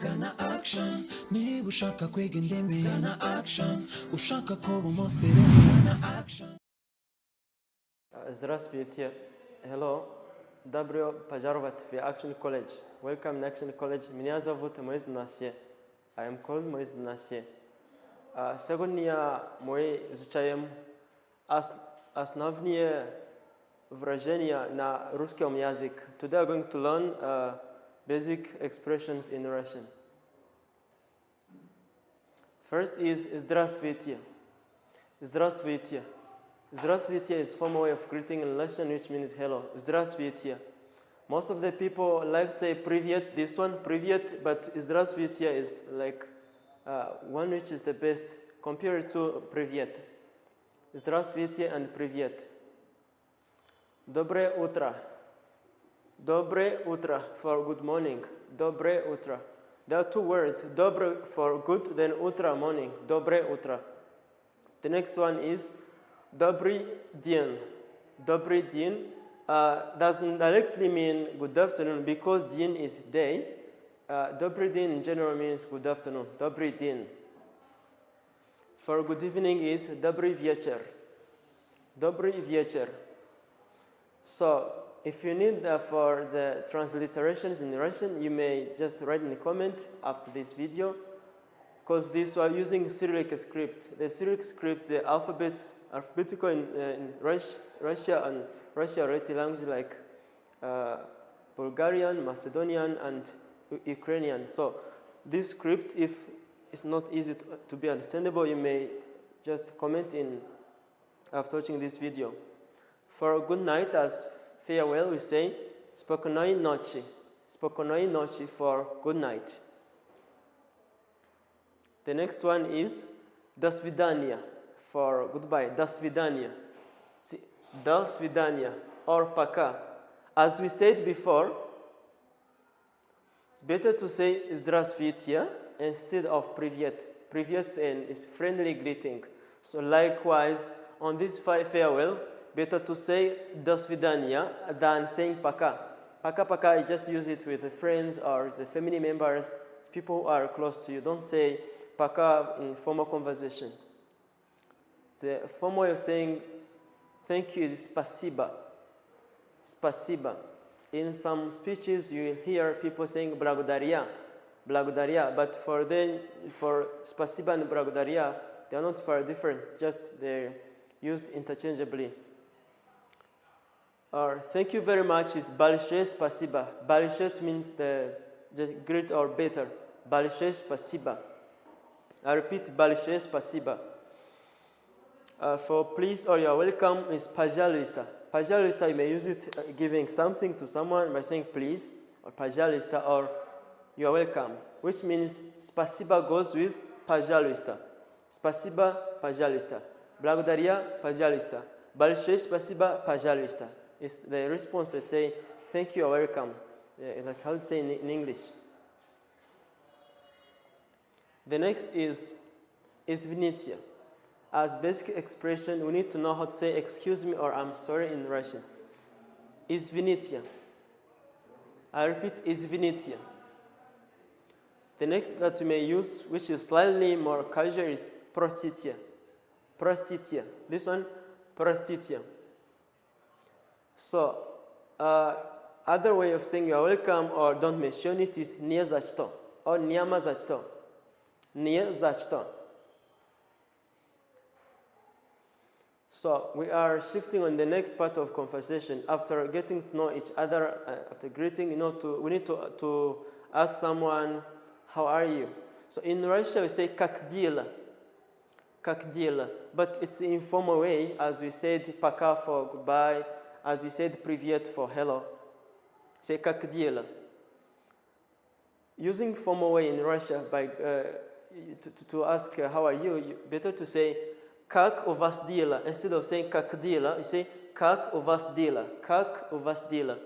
gana action. Niba ushaka kwiga indimi, gana action. Ushaka kuba umusirimu, gana action. Здравствуйте. Hello. Добро пожаловать в Action College. Welcome in Action College. Меня зовут Моисей Насе. I am called Моисей Насе. Сегодня мы изучаем основные выражения на русском языке. Today we are going to learn basic expressions in Russian. First is здравствуйте. Здравствуйте. Здравствуйте is formal way of greeting in Russian, which means hello. Здравствуйте. Most of the people like to say привет, this one, привет, but здравствуйте is like one which is the best compared to привет. Здравствуйте and привет. Доброе утро. Доброе утро for good morning. Доброе утро. There are two words. Доброе for good, then утро morning. Доброе утро. The next one is Добрый день. Добрый день doesn't directly mean good afternoon because день is day. Добрый день in general means good afternoon. Добрый день. For good evening is добрый вечер. Добрый вечер. So, if you need for the transliterations in Russian, you may just write in the comment after this video. Because these are using Cyrillic script. The Cyrillic script, the alphabetical in Russia and Russia-related language like Bulgarian, Macedonian, and Ukrainian. So this script, if it's not easy to be understandable, you may just comment in after watching this video. For good night, as farewell, we say Spokojной ночи. Spokojной ночи for good night. The next one is До свидания for goodbye. До свидания. До свидания or пока. As we said before, it's better to say здравствуйте instead of привет. Привет is friendly greeting. So likewise, on this farewell, better to say до свидания than saying пока. Пока, you just use it with the friends or the family members, people who are close to you. Don't say пока in formal conversation. The formal way of saying thank you is спасибо. Спасибо. In some speeches, you will hear people saying благодаря. Благодаря. But for спасибо and благодаря, they are not far different. Just they're used interchangeably. Or thank you very much is большое спасибо. Большое means the great or better. Большое спасибо. I repeat, большое спасибо. For please or you're welcome is пожалуйста. Пожалуйста, you may use it giving something to someone by saying please or пожалуйста or you're welcome, which means спасибо goes with пожалуйста. Спасибо, пожалуйста. Благодаря, пожалуйста. Большое спасибо, пожалуйста. It's the response they say, thank you or welcome. Like how to say in English. The next is извините. As basic expression, we need to know how to say excuse me or I'm sorry in Russian. Извините. I repeat, извините. The next that we may use, which is slightly more casual, is простите. Простите. This one, простите. So, other way of saying you're welcome or don't mention it is не за что or няма за что. Не за что. So we are shifting on the next part of conversation. After getting to know each other, after greeting, we need to ask someone, how are you? So in Russia we say как дела. Как дела. But it's the informal way, as we said пока for goodbye, as we said привет for hello. Say как дела. Using formal way in Russia by to ask how are you, better to say как у вас дела. Instead of saying как дела, you say как у вас дела. Как у вас дела.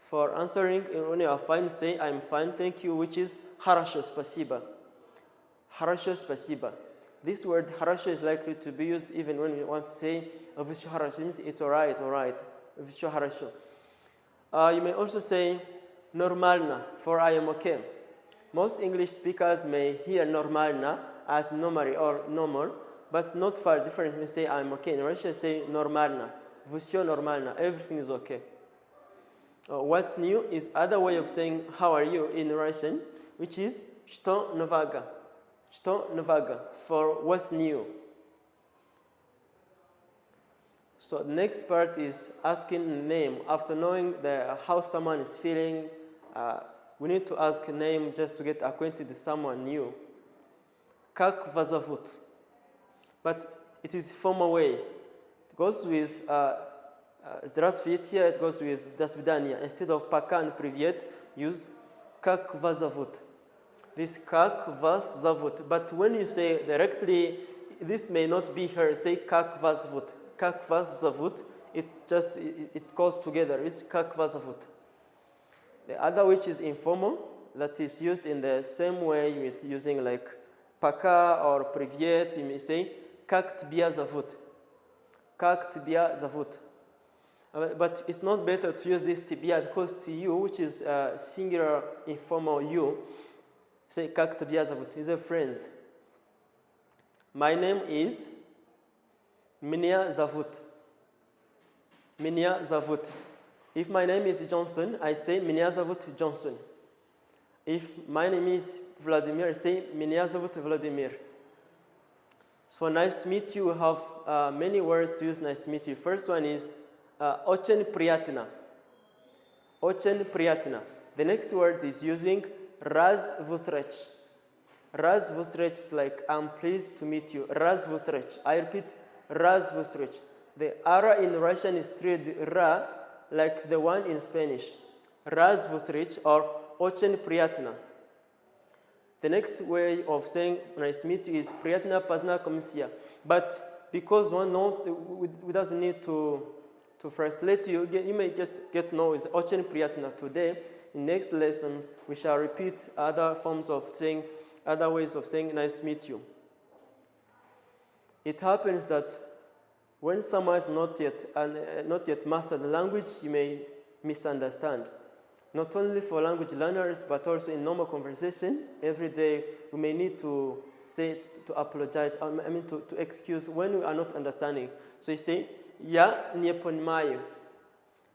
For answering, when you are fine, say I'm fine, thank you, which is хорошо, спасибо. Хорошо, спасибо. This word хорошо is likely to be used even when we want to say все хорошо, means it's alright, alright. Все хорошо. You may also say нормально, for I am okay. Most English speakers may hear normalna as normally or normal, but it's not far different. We say I'm okay. In Russian, say normalna. Всё нормально. Everything is okay. What's new is other way of saying how are you in Russian, which is что нового. Что нового, for what's new. So the next part is asking name. After knowing how someone is feeling, we need to ask a name just to get acquainted with someone new. Как вас зовут? But it is formal way. It goes with здравствуйте, it goes with до свидания. Instead of пока and привет, use как вас зовут. This как вас зовут. But when you say directly, this may not be her. Say как вас зовут. Как вас зовут. It goes together. It's как вас зовут. The other which is informal, that is used in the same way with using like пока or привет, you may say как тебя зовут. Как тебя зовут. But it's not better to use this тебя because to you, which is singular informal you, say как тебя зовут. These are friends. My name is меня зовут. Меня зовут. If my name is Johnson, I say меня зовут Johnson. If my name is Vladimir, I say меня зовут Vladimir. So nice to meet you, we have many words to use nice to meet you. First one is очень приятно. Очень приятно. The next word is using раз в встречу. Раз в встречу is like I'm pleased to meet you. Раз в встречу. I repeat, раз в встречу. The R in Russian is treated ra like the one in Spanish. Раз в встречу or очень приятно. The next way of saying nice to meet you is приятно познакомиться. But because we doesn't need to translate you may just get to know is очень приятно today. In next lessons, we shall repeat other ways of saying nice to meet you. It happens that when someone is not yet mastered the language, you may misunderstand. Not only for language learners, but also in normal conversation, every day we may need to say, to apologize, to excuse when we are not understanding. So you say, я не понимаю.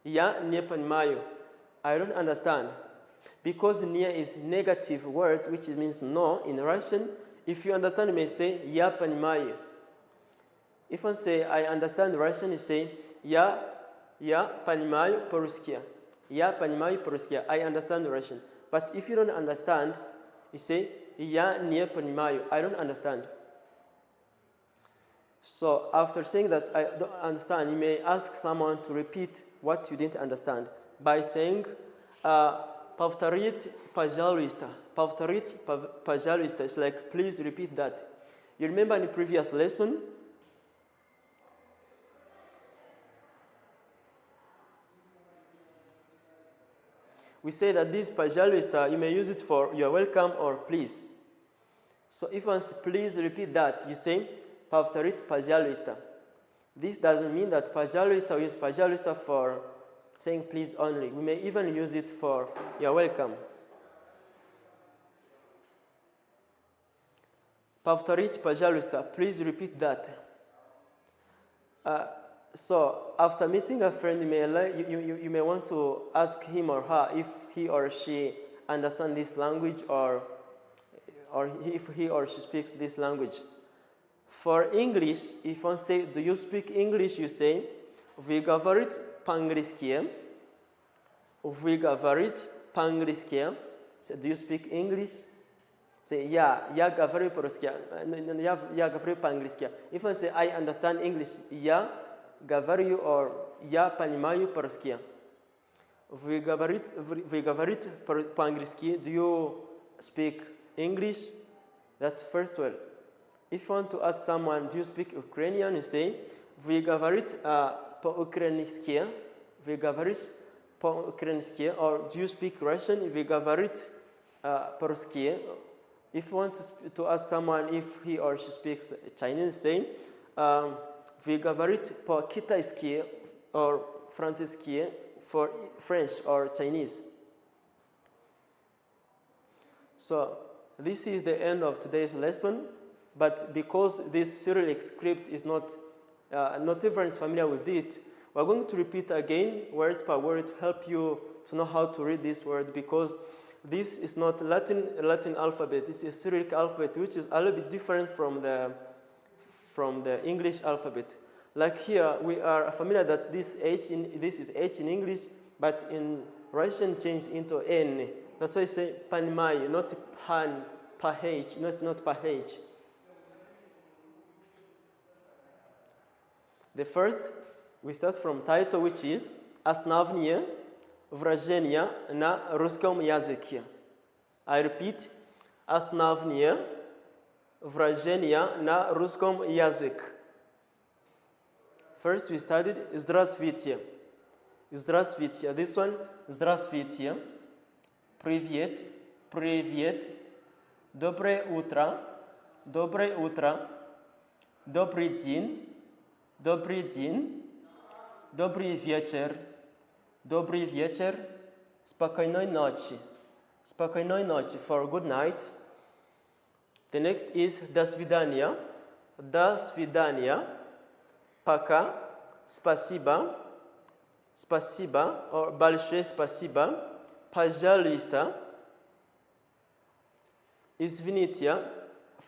Я не понимаю. I don't understand. Because не is negative word, which means no in Russian, if you understand, you may say, я понимаю. If I say, I understand Russian, you say, я понимаю по-русски. Я понимаю по-русски. I understand Russian. But if you don't understand, you say, я не понимаю. I don't understand. So after saying that I don't understand, you may ask someone to repeat what you didn't understand by saying, повторить, пожалуйста. Повторить, пожалуйста. It's like, please repeat that. You remember in the previous lesson, we say that this пожалуйста, you may use it for you're welcome or please. So if once please repeat that, you say повторить, пожалуйста. This doesn't mean that пожалуйста, we use пожалуйста for saying please only. We may even use it for you're welcome. Повторить, пожалуйста. Please repeat that. So after meeting a friend, you may want to ask him or her if he or she understands this language or if he or she speaks this language. For English, if one say, do you speak English, you say, вы говорите по-английски. Вы говорите по-английски. So, do you speak English? Say, я говорю по-русски. Я говорю по-английски. If one say, I understand English, я говорю or я понимаю по-русски. Вы говорите по-английски. Do you speak English? That's first word. If you want to ask someone, do you speak Ukrainian? You say, вы говорите по-украински. Вы говорите по-украински. Or do you speak Russian? Вы говорите по-русски. If you want to ask someone if he or she speaks Chinese, say, вы говорите по-китайски or французски for French or Chinese. So this is the end of today's lesson, but because this Cyrillic script is not everyone is familiar with it, we're going to repeat again word per word to help you to know how to read this word, because this is not Latin alphabet. This is Cyrillic alphabet, which is a little bit different from the English alphabet. Like here, we are familiar that this is H in English, but in Russian changed into N. That's why I say panmai, not pan, pah. No, it's not pah. The first, we start from title, which is Основные выражения на русском языке. I repeat, Основные выражения на русском языке. First, we studied Здравствуйте. Здравствуйте. This one, Здравствуйте. Привет. Привет. Доброе утро. Доброе утро. Добрый день. Добрый день. Добрый вечер. Добрый вечер. Спокойной ночи. Спокойной ночи, for good night. The next is до свидания. До свидания. Пока. Спасибо. Спасибо or большое спасибо. Пожалуйста. Извините.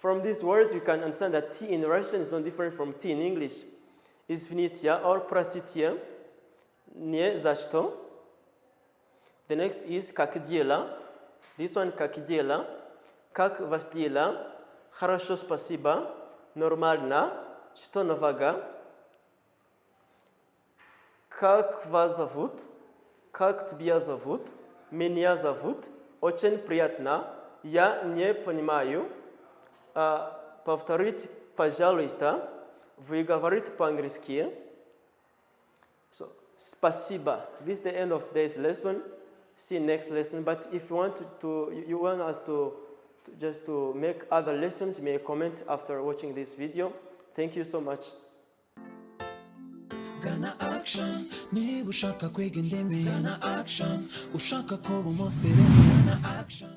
From these words, you can understand that T in Russian is not different from T in English. Извините or простите. Не за что. The next is как дела. This one как дела. Как вас дела? Хорошо, спасибо. Нормально. Что нового? Как вас зовут? Как тебя зовут? Меня зовут. Очень приятно. Я не понимаю. Повторите, пожалуйста. Вы говорите по-английски. So, спасибо. This is the end of today's lesson. See you next lesson. But if you want you want us to just to make other lessons, you may comment after watching this video. Thank you so much. Gana action, niba ushaka kwiga indimi, gana action, ushaka kuba umusirimu, gana action.